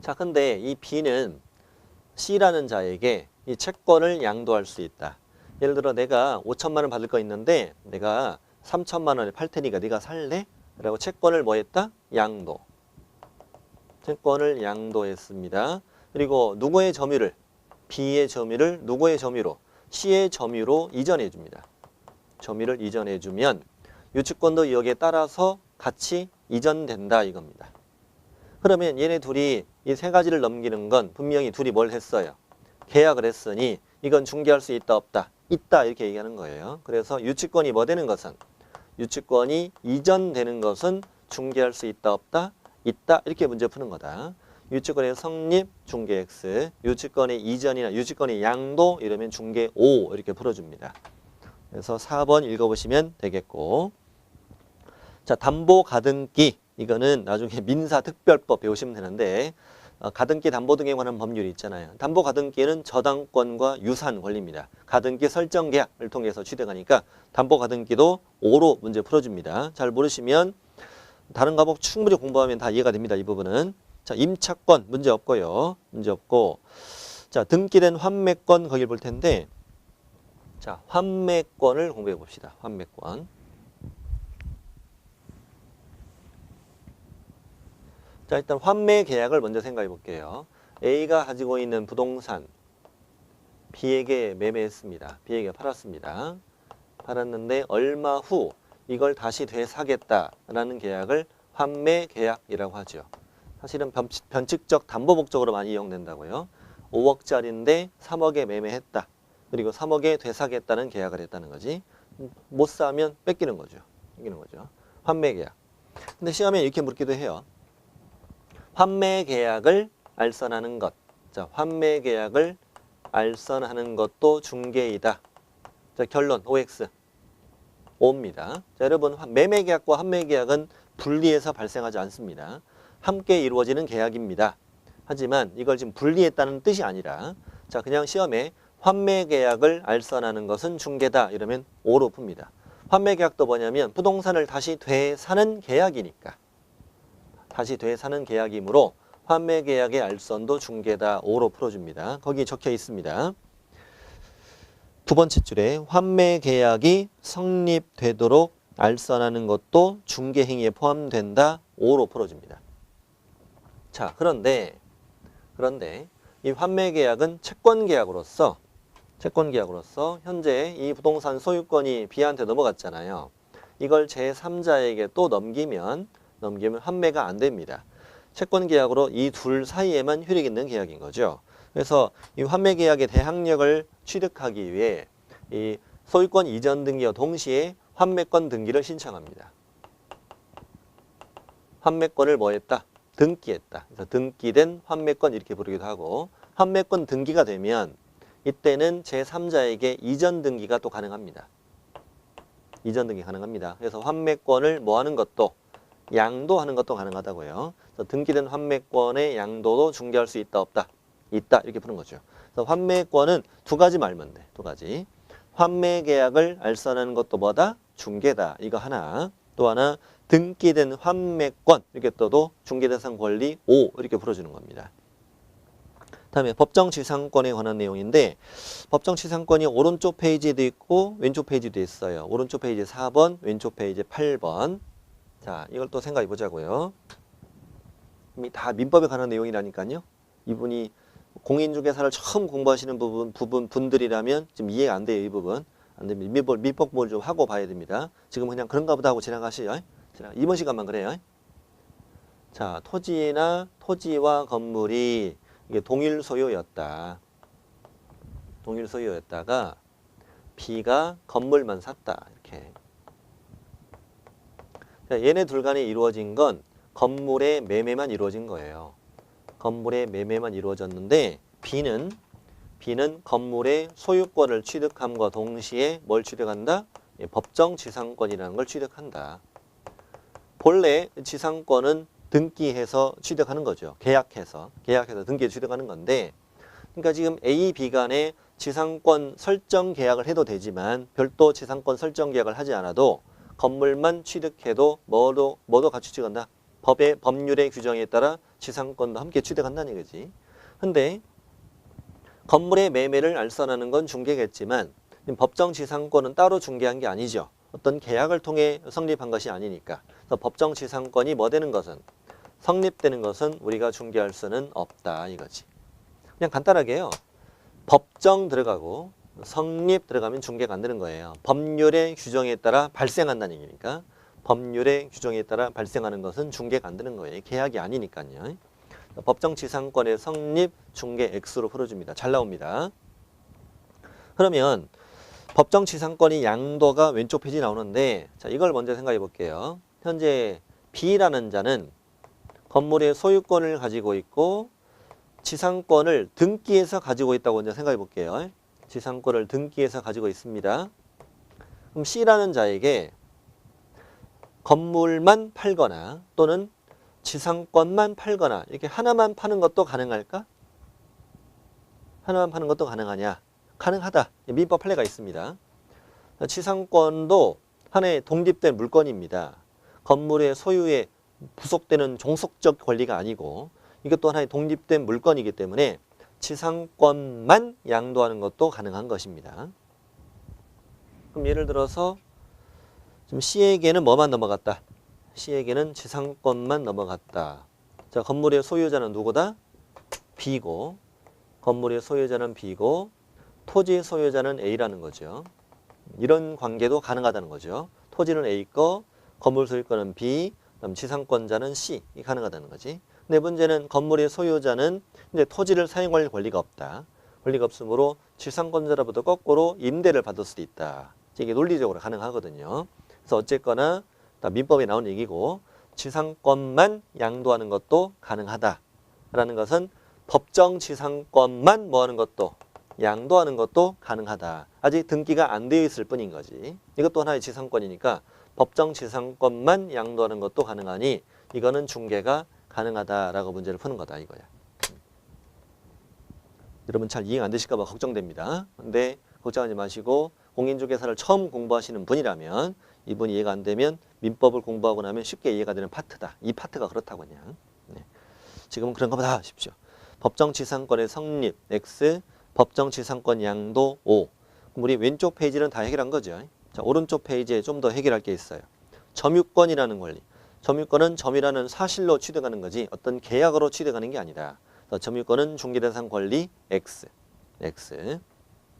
자, 근데 이 B는 C라는 자에게 이 채권을 양도할 수 있다. 예를 들어 내가 5천만 원 받을 거 있는데 내가 3천만 원에 팔 테니까 네가 살래? 라고 채권을 뭐 했다? 양도. 채권을 양도했습니다. 그리고 누구의 점유를? B의 점유를 누구의 점유로? C의 점유로 이전해 줍니다. 점유를 이전해 주면 유치권도 여기에 따라서 같이 이전된다 이겁니다. 그러면 얘네 둘이 이 세 가지를 넘기는 건 분명히 둘이 뭘 했어요? 계약을 했으니 이건 중개할 수 있다 없다? 있다 이렇게 얘기하는 거예요. 그래서 유치권이 뭐 되는 것은? 유치권이 이전되는 것은 중개할 수 있다 없다? 있다 이렇게 문제 푸는 거다. 유치권의 성립 중개 X, 유치권의 이전이나 유치권의 양도 이러면 중개 O 이렇게 풀어줍니다. 그래서 4번 읽어보시면 되겠고, 자, 담보 가등기 이거는 나중에 민사특별법 배우시면 되는데 가등기 담보 등에 관한 법률이 있잖아요. 담보 가등기는 저당권과 유사한 권리입니다. 가등기 설정 계약을 통해서 취득하니까 담보 가등기도 O로 문제 풀어줍니다. 잘 모르시면 다른 과목 충분히 공부하면 다 이해가 됩니다. 이 부분은. 자, 임차권 문제 없고요. 문제 없고, 자, 등기된 환매권 거기를 볼 텐데, 자, 환매권을 공부해 봅시다. 환매권. 자, 일단 환매 계약을 먼저 생각해 볼게요. A가 가지고 있는 부동산 B에게 매매했습니다. B에게 팔았습니다. 팔았는데 얼마 후 이걸 다시 되사겠다라는 계약을 환매 계약이라고 하죠. 사실은 변칙적 담보 목적으로 많이 이용된다고요. 5억짜리인데 3억에 매매했다. 그리고 3억에 되사겠다는 계약을 했다는 거지. 못 사면 뺏기는 거죠. 뺏기는 거죠. 환매 계약. 근데 시험에 이렇게 묻기도 해요. 환매 계약을 알선하는 것. 자, 환매 계약을 알선하는 것도 중개이다. 자, 결론 OX. O입니다. 자, 여러분, 매매 계약과 환매 계약은 분리해서 발생하지 않습니다. 함께 이루어지는 계약입니다. 하지만 이걸 지금 분리했다는 뜻이 아니라, 자, 그냥 시험에 환매 계약을 알선하는 것은 중개다 이러면 O로 풉니다. 환매 계약도 뭐냐면 부동산을 다시 되사는 계약이니까. 다시 되사는 계약이므로 환매 계약의 알선도 중개다. O로 풀어줍니다. 거기 적혀 있습니다. 두 번째 줄에 환매 계약이 성립되도록 알선하는 것도 중개 행위에 포함된다. O로 풀어줍니다. 자, 그런데 이 환매 계약은 채권 계약으로서 현재 이 부동산 소유권이 B한테 넘어갔잖아요. 이걸 제3자에게 또 넘기면 환매가 안 됩니다. 채권 계약으로 이 둘 사이에만 효력 있는 계약인 거죠. 그래서 이 환매 계약의 대항력을 취득하기 위해 이 소유권 이전 등기와 동시에 환매권 등기를 신청합니다. 환매권을 뭐 했다? 등기했다. 그래서 등기된 환매권 이렇게 부르기도 하고, 환매권 등기가 되면 이때는 제3자에게 이전 등기가 또 가능합니다. 이전 등기 가능합니다. 그래서 환매권을 뭐 하는 것도 양도하는 것도 가능하다고요. 그래서 등기된 환매권의 양도도 중개할 수 있다 없다? 있다 이렇게 푸는 거죠. 그래서 환매권은 두 가지 말면 돼. 두 가지. 환매 계약을 알선하는 것도 뭐다? 중개다. 이거 하나. 또 하나 등기된 환매권 이렇게 떠도 중개대상 권리 5 이렇게 풀어주는 겁니다. 다음에 법정지상권에 관한 내용인데, 법정지상권이 오른쪽 페이지에도 있고 왼쪽 페이지도 있어요. 오른쪽 페이지 4번, 왼쪽 페이지 8번. 자, 이걸 또 생각해 보자고요. 이미 다 민법에 관한 내용이라니까요. 이분이 공인중개사를 처음 공부하시는 분들이라면 지금 이해가 안 돼요. 이 부분. 안 됩니다. 민법 공부를 좀 하고 봐야 됩니다. 지금 그냥 그런가 보다 하고 지나가시죠. 이번 시간만 그래요. 자, 토지와 건물이 이게 동일 소유였다. 동일 소유였다가 B가 건물만 샀다. 이렇게. 자, 얘네 둘 간에 이루어진 건 건물의 매매만 이루어진 거예요. 건물의 매매만 이루어졌는데 B는 건물의 소유권을 취득함과 동시에 뭘 취득한다? 법정지상권이라는 걸 취득한다. 본래 지상권은 등기해서 취득하는 거죠. 계약해서 등기해 취득하는 건데, 그러니까 지금 A, B 간에 지상권 설정 계약을 해도 되지만 별도 지상권 설정 계약을 하지 않아도 건물만 취득해도 뭐도 같이 취득한다? 법률의 규정에 따라 지상권도 함께 취득한다는 얘기지. 근데 건물의 매매를 알선하는 건 중개겠지만 법정지상권은 따로 중개한 게 아니죠. 어떤 계약을 통해 성립한 것이 아니니까. 그래서 법정지상권이 뭐 되는 것은, 성립되는 것은 우리가 중개할 수는 없다 이거지. 그냥 간단하게요. 법정 들어가고 성립 들어가면 중개가 안 되는 거예요. 법률의 규정에 따라 발생한다는 얘기니까. 법률의 규정에 따라 발생하는 것은 중개가 안 되는 거예요. 계약이 아니니까요. 법정지상권의 성립, 중개 X로 풀어줍니다. 잘 나옵니다. 그러면 법정지상권이 양도가 왼쪽 페이지 나오는데, 자, 이걸 먼저 생각해 볼게요. 현재 B라는 자는 건물의 소유권을 가지고 있고 지상권을 등기해서 가지고 있다고 먼저 생각해 볼게요. 지상권을 등기해서 가지고 있습니다. 그럼 C라는 자에게 건물만 팔거나 또는 지상권만 팔거나 이렇게 하나만 파는 것도 가능할까? 하나만 파는 것도 가능하냐? 가능하다. 민법 판례가 있습니다. 지상권도 하나의 독립된 물건입니다. 건물의 소유에 부속되는 종속적 권리가 아니고 이것도 하나의 독립된 물건이기 때문에 지상권만 양도하는 것도 가능한 것입니다. 그럼 예를 들어서 지금 C에게는 뭐만 넘어갔다? C에게는 지상권만 넘어갔다. 자, 건물의 소유자는 누구다? B고, 건물의 소유자는 B고, 토지 소유자는 A라는 거죠. 이런 관계도 가능하다는 거죠. 토지는 A 거, 건물 소유권은 B, 그다음 지상권자는 C. 이 가능하다는 거지. 근데 문제는 건물의 소유자는 이제 토지를 사용할 권리가 없다. 권리가 없으므로 지상권자로부터 거꾸로 임대를 받을 수도 있다. 이게 논리적으로 가능하거든요. 그래서 어쨌거나 민법에 나온 얘기고 지상권만 양도하는 것도 가능하다라는 것은 법정 지상권만 뭐하는 것도 양도하는 것도 가능하다. 아직 등기가 안 되어 있을 뿐인 거지. 이것도 하나의 지상권이니까 법정 지상권만 양도하는 것도 가능하니 이거는 중개가 가능하다라고 문제를 푸는 거다 이거야. 여러분 잘 이해 안 되실까 봐 걱정됩니다. 근데 걱정하지 마시고 공인중개사를 처음 공부하시는 분이라면 이분이 이해가 안 되면 민법을 공부하고 나면 쉽게 이해가 되는 파트다. 이 파트가 그렇다고 그냥. 네. 지금은 그런 거보다 하십시오. 법정지상권의 성립 X, 법정지상권 양도 O. 그럼 우리 왼쪽 페이지는 다 해결한 거죠. 자, 오른쪽 페이지에 좀 더 해결할 게 있어요. 점유권이라는 권리. 점유권은 점이라는 사실로 취득하는 거지 어떤 계약으로 취득하는 게 아니다. 점유권은 중개대상 권리 X.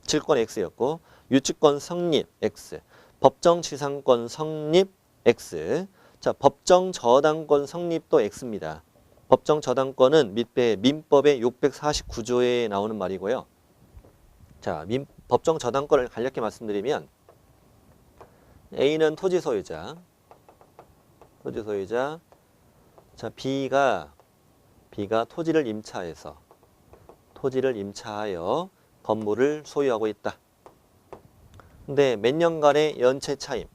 질권 X였고 유치권 성립 X. 법정지상권 성립 X. 자, 법정저당권 성립도 X입니다. 법정저당권은 밑에 민법의 649조에 나오는 말이고요. 자, 법정저당권을 간략히 말씀드리면 A는 토지 소유자. 자, B가 토지를 임차하여 건물을 소유하고 있다. 근데 몇 년간의 연체 차임,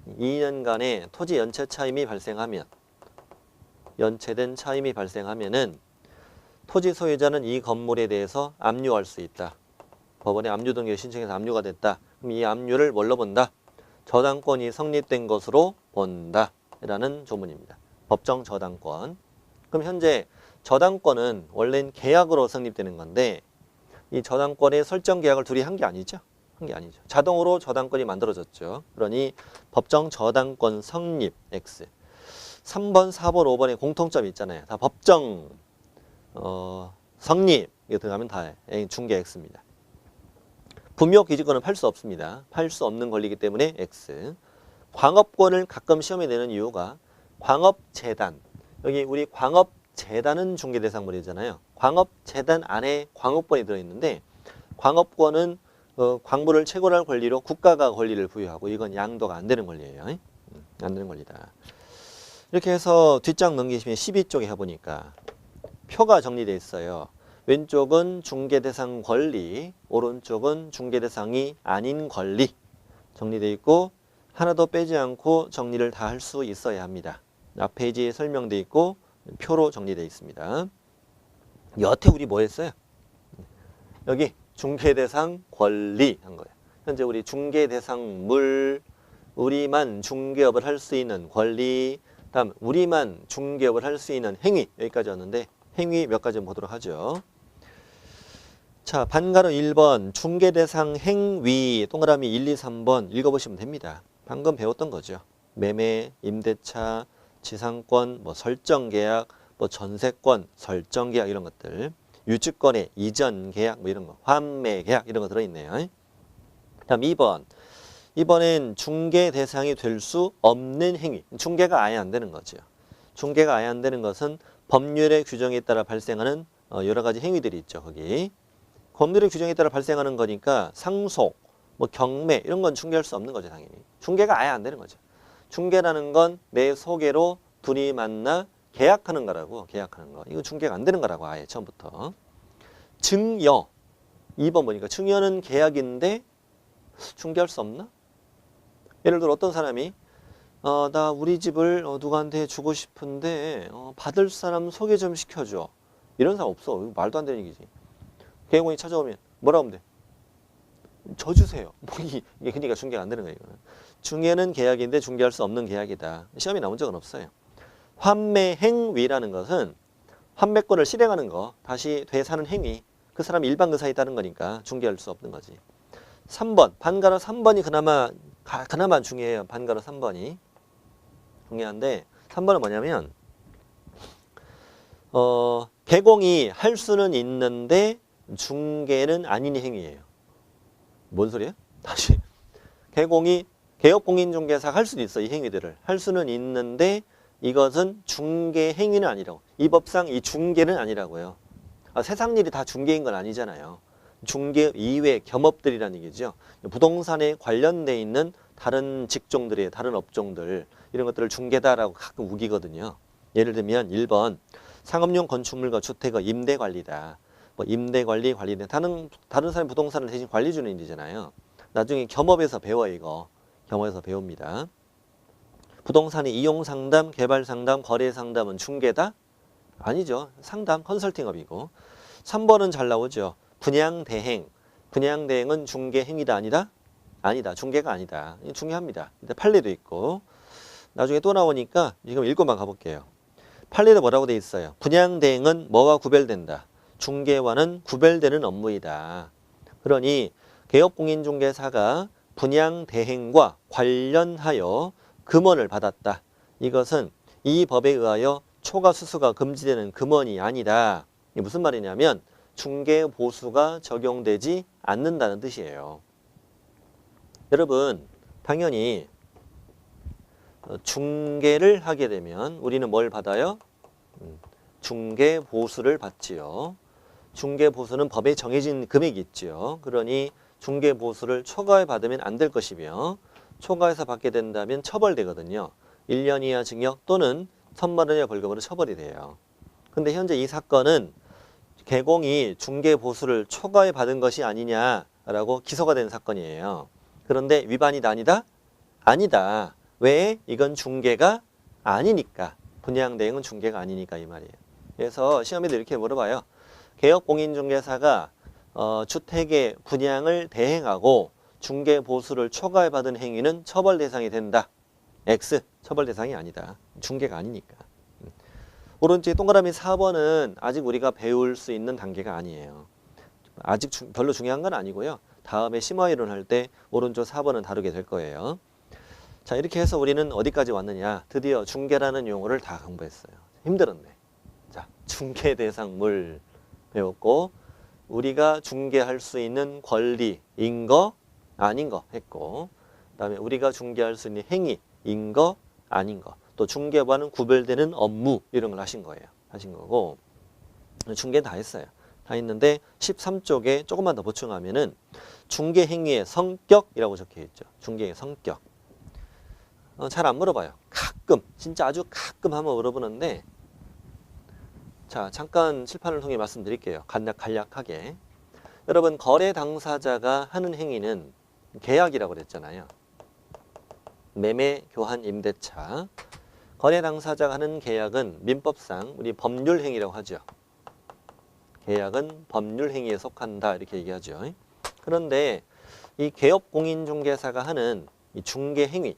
2년간의 토지 연체 차임이 발생하면, 연체된 차임이 발생하면은 토지 소유자는 이 건물에 대해서 압류할 수 있다. 법원에 압류 등기를 신청해서 압류가 됐다. 그럼 이 압류를 뭘로 본다? 저당권이 성립된 것으로 본다. 라는 조문입니다. 법정 저당권. 그럼 현재 저당권은 원래는 계약으로 성립되는 건데 이 저당권의 설정 계약을 둘이 한 게 아니죠. 자동으로 저당권이 만들어졌죠. 그러니 법정 저당권 성립 X. 3번, 4번, 5번에 공통점이 있잖아요. 다 법정 성립 이거 들어가면 다 중개 X입니다. 분묘 기지권은 팔 수 없습니다. 팔 수 없는 권리이기 때문에 X. 광업권을 가끔 시험에 내는 이유가 광업재단. 여기 우리 광업재단은 중개대상물이잖아요. 광업재단 안에 광업권이 들어있는데 광업권은 광물을 채굴할 권리로 국가가 권리를 부여하고 이건 양도가 안 되는 권리예요. 안 되는 권리다. 이렇게 해서 뒷장 넘기시면 12쪽에 해보니까 표가 정리되어 있어요. 왼쪽은 중개대상 권리, 오른쪽은 중개대상이 아닌 권리 정리되어 있고 하나도 빼지 않고 정리를 다 할 수 있어야 합니다. 앞 페이지에 설명되어 있고 표로 정리되어 있습니다. 여태 우리 뭐 했어요? 여기 중개대상 권리 한 거예요. 현재 우리 중개대상물, 우리만 중개업을 할 수 있는 권리, 다음 우리만 중개업을 할 수 있는 행위 여기까지 왔는데 행위 몇 가지 보도록 하죠. 자, 반가로 1번 중개대상 행위 동그라미 1, 2, 3번 읽어보시면 됩니다. 방금 배웠던 거죠. 매매, 임대차, 지상권, 뭐 설정계약, 뭐 전세권, 설정계약 이런 것들, 유치권의 이전계약 뭐 이런 거, 환매계약 이런 거 들어있네요. 다음 2번. 이번엔 중개 대상이 될 수 없는 행위. 중개가 아예 안 되는 거죠. 중개가 아예 안 되는 것은 법률의 규정에 따라 발생하는 여러 가지 행위들이 있죠. 거기. 법률의 규정에 따라 발생하는 거니까 상속, 뭐 경매 이런 건 중개할 수 없는 거죠. 당연히. 중개가 아예 안 되는 거죠. 중개라는 건 내 소개로 둘이 만나 계약하는 거라고. 계약하는 거. 이거 중개가 안 되는 거라고 아예 처음부터. 증여. 2번 보니까 증여는 계약인데 중개할 수 없나? 예를 들어 어떤 사람이 나 우리 집을 누구한테 주고 싶은데 받을 사람 소개 좀 시켜줘. 이런 사람 없어. 이거 말도 안 되는 얘기지. 계약공이 찾아오면 뭐라고 하면 돼? 저 주세요. 뭐 이게 그러니까 중개가 안 되는 거예요. 이거는. 중개는 계약인데 중개할 수 없는 계약이다. 시험에 나온 적은 없어요. 환매 행위라는 것은 환매권을 실행하는 거, 다시 되사는 행위. 그 사람이 일반 의사에 따른 거니까 중개할 수 없는 거지. 3번, 반가로 3번이 그나마 중요해요. 반가로 3번이. 중요한데 3번은 뭐냐면 개공이 할 수는 있는데 중개는 아닌 행위예요. 뭔 소리야? 다시. 개공이 개업공인중개사가 할 수도 있어. 이 행위들을. 할 수는 있는데 이것은 중개 행위는 아니라고. 이 법상 이 중개는 아니라고요. 세상 일이 다 중개인 건 아니잖아요. 중개 이외 겸업들이라는 얘기죠. 부동산에 관련돼 있는 다른 직종들의 다른 업종들 이런 것들을 중개다라고 가끔 우기거든요. 예를 들면 1번 상업용 건축물과 주택의 임대관리다. 뭐 임대관리, 관리는 다른 사람의 부동산을 대신 관리 주는 일이잖아요. 나중에 겸업에서 배워 이거. 겸업에서 배웁니다. 부동산의 이용상담, 개발상담, 거래상담은 중개다? 아니죠. 상담, 컨설팅업이고. 3번은 잘 나오죠. 분양대행. 분양대행은 중개행위다 아니다? 아니다. 중개가 아니다. 중요합니다. 판례도 있고. 나중에 또 나오니까 지금 읽고만 가볼게요. 판례도 뭐라고 돼 있어요? 분양대행은 뭐와 구별된다? 중개와는 구별되는 업무이다. 그러니 개업공인중개사가 분양대행과 관련하여 금원을 받았다. 이것은 이 법에 의하여 초과수수가 금지되는 금원이 아니다. 이게 무슨 말이냐면 중개보수가 적용되지 않는다는 뜻이에요. 여러분 당연히 중개를 하게 되면 우리는 뭘 받아요? 중개보수를 받지요. 중개보수는 법에 정해진 금액이 있지요. 그러니 중개보수를 초과해 받으면 안 될 것이며 초과해서 받게 된다면 처벌되거든요. 1년 이하 징역 또는 1,000만 원 이하 벌금으로 처벌이 돼요. 근데 현재 이 사건은 개공이 중개보수를 초과해 받은 것이 아니냐라고 기소가 된 사건이에요. 그런데 위반이다 아니다? 아니다. 왜? 이건 중개가 아니니까. 분양대행은 중개가 아니니까 이 말이에요. 그래서 시험에도 이렇게 물어봐요. 개업공인중개사가 주택의 분양을 대행하고 중개보수를 초과해 받은 행위는 처벌 대상이 된다. X. 처벌 대상이 아니다. 중개가 아니니까. 오른쪽에 동그라미 4번은 아직 우리가 배울 수 있는 단계가 아니에요. 아직 별로 중요한 건 아니고요. 다음에 심화이론 할 때 오른쪽 4번은 다루게 될 거예요. 자, 이렇게 해서 우리는 어디까지 왔느냐. 드디어 중개라는 용어를 다 공부했어요. 힘들었네. 자, 중개대상물 배웠고 우리가 중개할 수 있는 권리인 거 아닌 거 했고 그다음에 우리가 중개할 수 있는 행위인 거 아닌 거 또 중개와는 구별되는 업무 이런 걸 하신 거예요. 하신 거고 중개는 다 했어요. 다 했는데 13쪽에 조금만 더 보충하면은 중개 행위의 성격이라고 적혀 있죠. 중개의 성격. 잘 안 물어봐요. 가끔 진짜 아주 가끔 한번 물어보는데 자 잠깐 칠판을 통해 말씀드릴게요. 간략하게. 여러분 거래 당사자가 하는 행위는 계약이라고 그랬잖아요. 매매, 교환, 임대차. 거래 당사자가 하는 계약은 민법상 우리 법률 행위라고 하죠. 계약은 법률 행위에 속한다 이렇게 얘기하죠. 그런데 이 개업공인중개사가 하는 이 중개 행위,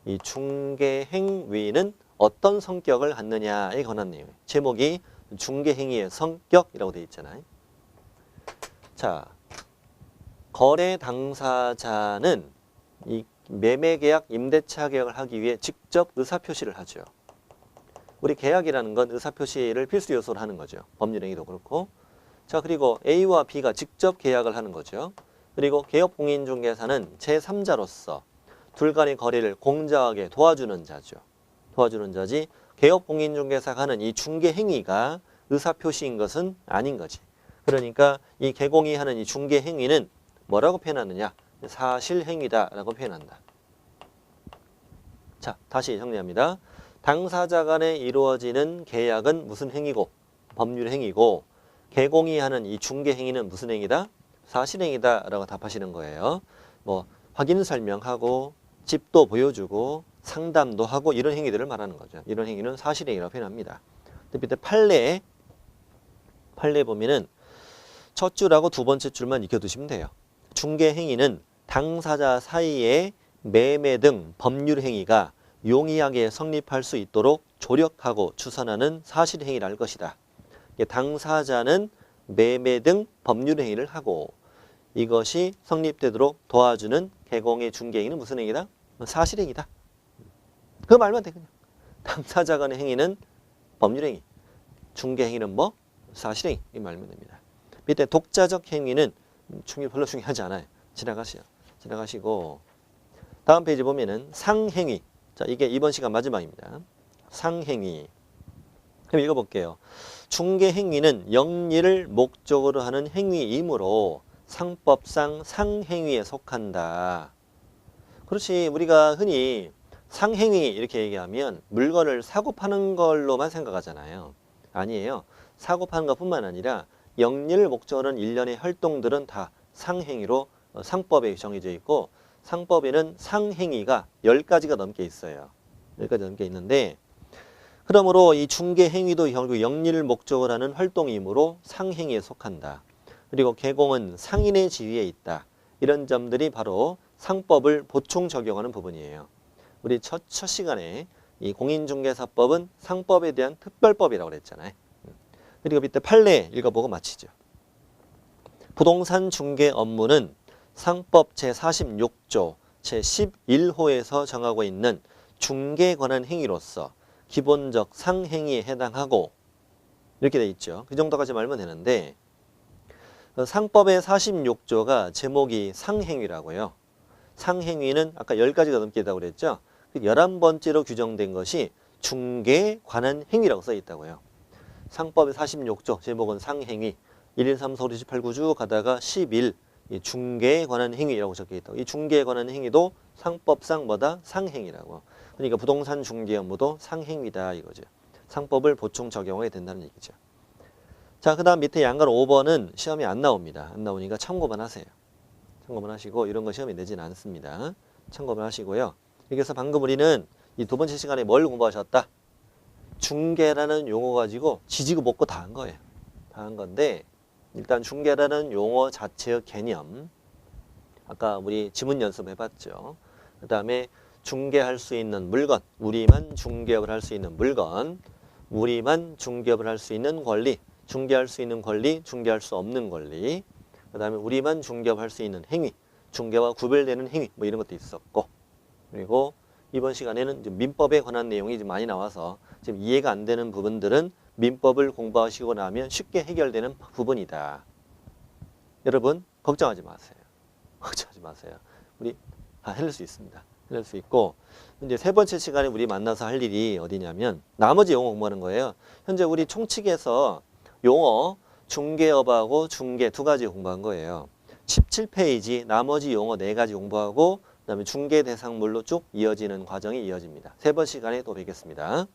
이 중개 행위는 어떤 성격을 갖느냐에 관한 내용. 제목이 중개 행위의 성격이라고 되어 있잖아요. 자, 거래 당사자는 이 매매계약, 임대차 계약을 하기 위해 직접 의사표시를 하죠. 우리 계약이라는 건 의사표시를 필수 요소로 하는 거죠. 법률행위도 그렇고. 자, 그리고 A와 B가 직접 계약을 하는 거죠. 그리고 개업공인중개사는 제3자로서 둘 간의 거래를 공정하게 도와주는 자죠. 도와주는 자지 개업공인중개사가 하는 이 중개행위가 의사표시인 것은 아닌 거지. 그러니까 이 개공이 하는 이 중개행위는 뭐라고 표현하느냐? 사실행위다라고 표현한다. 자, 다시 정리합니다. 당사자 간에 이루어지는 계약은 무슨 행위고? 법률 행위고, 개공이 하는 이 중개 행위는 무슨 행위다? 사실행위다 라고 답하시는 거예요. 뭐 확인 설명하고 집도 보여주고 상담도 하고 이런 행위들을 말하는 거죠. 이런 행위는 사실행위라고 표현합니다. 밑에 판례 보면은 첫 줄하고 두 번째 줄만 익혀두시면 돼요. 중개 행위는 당사자 사이의 매매 등 법률 행위가 용이하게 성립할 수 있도록 조력하고 추선하는 사실행위를 할 것이다. 당사자는 매매 등 법률 행위를 하고 이것이 성립되도록 도와주는 개공의 중개 행위는 무슨 행위다? 사실행위다. 그 말만 돼 그냥. 당사자 간의 행위는 법률 행위, 중개 행위는 뭐? 사실행위. 이 말만 됩니다. 밑에 독자적 행위는 별로 중요하지 않아요. 지나가시고 다음 페이지 보면은 상행위. 자, 이게 이번 시간 마지막입니다. 상행위. 그럼 읽어볼게요. 중개 행위는 영리를 목적으로 하는 행위이므로 상법상 상행위에 속한다. 그렇지. 우리가 흔히 상행위 이렇게 얘기하면 물건을 사고 파는 걸로만 생각하잖아요. 아니에요. 사고 파는 것뿐만 아니라 영리를 목적으로 하는 일련의 활동들은 다 상행위로 상법에 정해져 있고 상법에는 상행위가 10가지가 넘게 있어요. 10가지 넘게 있는데 그러므로 이 중개 행위도 결국 영리를 목적으로 하는 활동이므로 상행위에 속한다. 그리고 개공은 상인의 지위에 있다. 이런 점들이 바로 상법을 보충 적용하는 부분이에요. 우리 첫 시간에 이 공인중개사법은 상법에 대한 특별법이라고 그랬잖아요. 그리고 밑에 판례 읽어보고 마치죠. 부동산 중개 업무는 상법 제46조 제11호에서 정하고 있는 중개에 관한 행위로서 기본적 상행위에 해당하고 이렇게 돼 있죠. 그 정도까지 말면 되는데 상법의 46조가 제목이 상행위라고요. 상행위는 아까 10가지가 넘게 있다고 그랬죠. 11번째로 규정된 것이 중개에 관한 행위라고 써 있다고요. 상법의 46조 제목은 상행위 1, 2, 3, 4, 5, 6, 7, 8, 9 쭉 가다가 11 이 중개에 관한 행위라고 적혀 있다고. 이 중개에 관한 행위도 상법상 뭐다? 상행위라고. 그러니까 부동산 중개 업무도 상행위다 이거죠. 상법을 보충 적용해야 된다는 얘기죠. 자, 그 다음 밑에 양간 5번은 시험이 안 나옵니다. 안 나오니까 참고만 하세요. 참고만 하시고 이런 거 시험에 내지는 않습니다. 참고만 하시고요. 여기서 방금 우리는 이 두 번째 시간에 뭘 공부하셨다? 중개라는 용어 가지고 지지고 볶고 다 한 거예요. 다 한 건데 일단 중개라는 용어 자체의 개념 아까 우리 지문 연습해봤죠. 그 다음에 중개할 수 있는 물건, 우리만 중개업을 할 수 있는 물건, 우리만 중개업을 할 수 있는 권리, 중개할 수 있는 권리, 중개할 수 없는 권리, 그 다음에 우리만 중개업을 할 수 있는 행위, 중개와 구별되는 행위 뭐 이런 것도 있었고 그리고 이번 시간에는 이제 민법에 관한 내용이 좀 많이 나와서 지금 이해가 안 되는 부분들은 민법을 공부하시고 나면 쉽게 해결되는 부분이다. 여러분 걱정하지 마세요. 걱정하지 마세요. 우리 다 해낼 수 있습니다. 해낼 수 있고 이제 세 번째 시간에 우리 만나서 할 일이 어디냐면 나머지 용어 공부하는 거예요. 현재 우리 총칙에서 용어 중개업하고 중개 두 가지 공부한 거예요. 17페이지 나머지 용어 4가지 공부하고 그다음에 중개 대상물로 쭉 이어지는 과정이 이어집니다. 세 번 시간에 또 뵙겠습니다.